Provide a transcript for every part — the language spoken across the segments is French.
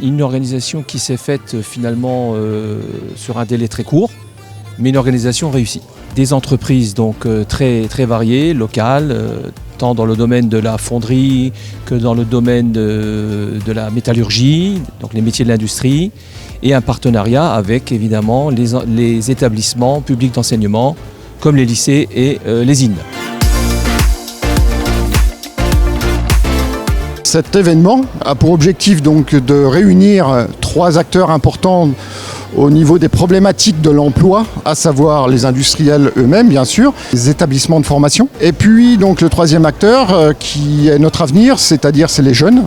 Une organisation qui s'est faite finalement sur un délai très court, mais une organisation réussie. Des entreprises donc très, très variées, locales, tant dans le domaine de la fonderie que dans le domaine de la métallurgie, donc les métiers de l'industrie, et un partenariat avec évidemment les établissements publics d'enseignement comme les lycées et les IN. Cet événement a pour objectif donc de réunir 3 acteurs importants au niveau des problématiques de l'emploi, à savoir les industriels eux-mêmes bien sûr, les établissements de formation. Et puis donc le 3e acteur qui est notre avenir, c'est-à-dire c'est les jeunes.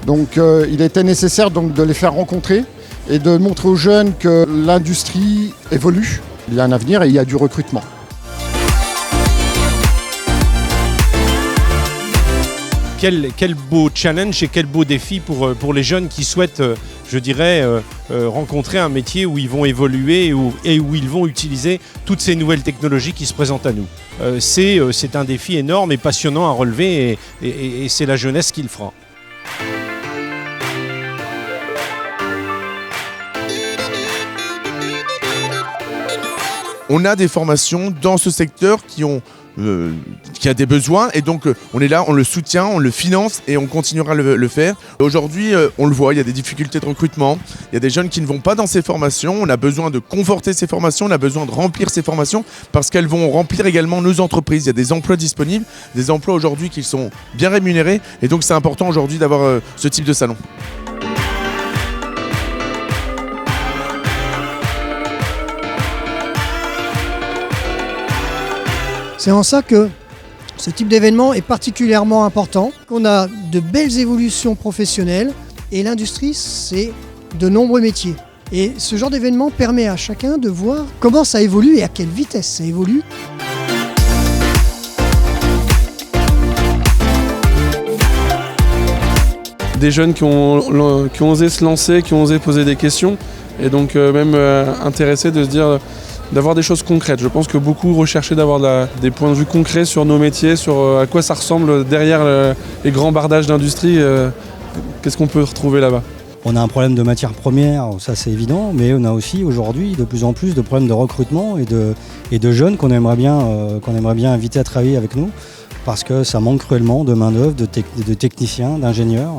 Donc il était nécessaire donc de les faire rencontrer et de montrer aux jeunes que l'industrie évolue. Il y a un avenir et il y a du recrutement. Quel beau challenge et quel beau défi pour les jeunes qui souhaitent, je dirais, rencontrer un métier où ils vont évoluer et où ils vont utiliser toutes ces nouvelles technologies qui se présentent à nous. C'est un défi énorme et passionnant à relever et c'est la jeunesse qui le fera. On a des formations dans ce secteur qui a des besoins et donc on est là, on le soutient, on le finance et on continuera à le faire. Aujourd'hui, on le voit, il y a des difficultés de recrutement, il y a des jeunes qui ne vont pas dans ces formations, on a besoin de conforter ces formations, on a besoin de remplir ces formations parce qu'elles vont remplir également nos entreprises. Il y a des emplois disponibles, des emplois aujourd'hui qui sont bien rémunérés et donc c'est important aujourd'hui d'avoir ce type de salon. C'est en ça que ce type d'événement est particulièrement important, qu'on a de belles évolutions professionnelles et l'industrie, c'est de nombreux métiers. Et ce genre d'événement permet à chacun de voir comment ça évolue et à quelle vitesse ça évolue. Des jeunes qui ont osé se lancer, qui ont osé poser des questions et donc même intéressés de se dire d'avoir des choses concrètes. Je pense que beaucoup recherchaient d'avoir des points de vue concrets sur nos métiers, sur à quoi ça ressemble derrière les grands bardages d'industrie. Qu'est-ce qu'on peut retrouver là-bas ? On a un problème de matières premières, ça c'est évident, mais on a aussi aujourd'hui de plus en plus de problèmes de recrutement et de jeunes qu'on aimerait bien inviter à travailler avec nous parce que ça manque cruellement de main-d'œuvre, de techniciens, d'ingénieurs.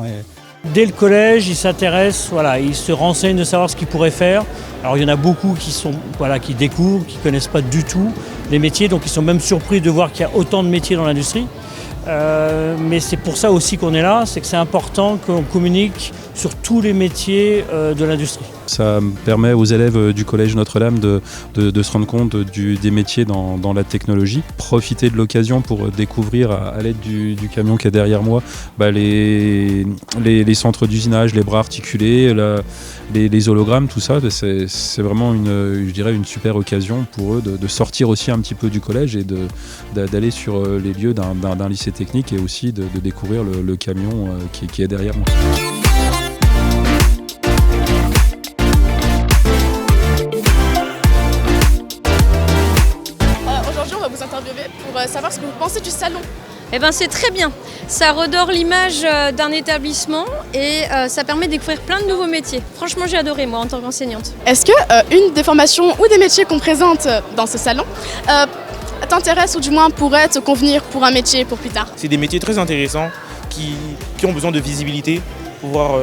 Dès le collège, ils s'intéressent, ils se renseignent de savoir ce qu'ils pourraient faire. Alors il y en a beaucoup qui découvrent, qui ne connaissent pas du tout les métiers, donc ils sont même surpris de voir qu'il y a autant de métiers dans l'industrie. Mais c'est pour ça aussi qu'on est là, c'est que c'est important qu'on communique sur tous les métiers de l'industrie. Ça permet aux élèves du collège Notre-Dame de se rendre compte des métiers dans la technologie, profiter de l'occasion pour découvrir à l'aide du camion qui est derrière moi les centres d'usinage, les bras articulés, les hologrammes, tout ça. C'est vraiment une super occasion pour eux de sortir aussi un petit peu du collège et d'aller sur les lieux d'un lycée technique et aussi de découvrir le camion qui est derrière moi. Pour savoir ce que vous pensez du salon. C'est très bien. Ça redore l'image d'un établissement et ça permet de découvrir plein de nouveaux métiers. Franchement, j'ai adoré moi en tant qu'enseignante. Est-ce que une des formations ou des métiers qu'on présente dans ce salon t'intéresse ou du moins pourrait te convenir pour un métier pour plus tard? C'est des métiers très intéressants qui ont besoin de visibilité pour pouvoir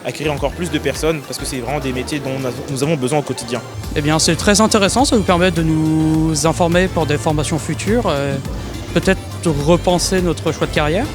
acquérir encore plus de personnes parce que c'est vraiment des métiers dont nous avons besoin au quotidien. C'est très intéressant, ça nous permet de nous informer pour des formations futures, peut-être repenser notre choix de carrière.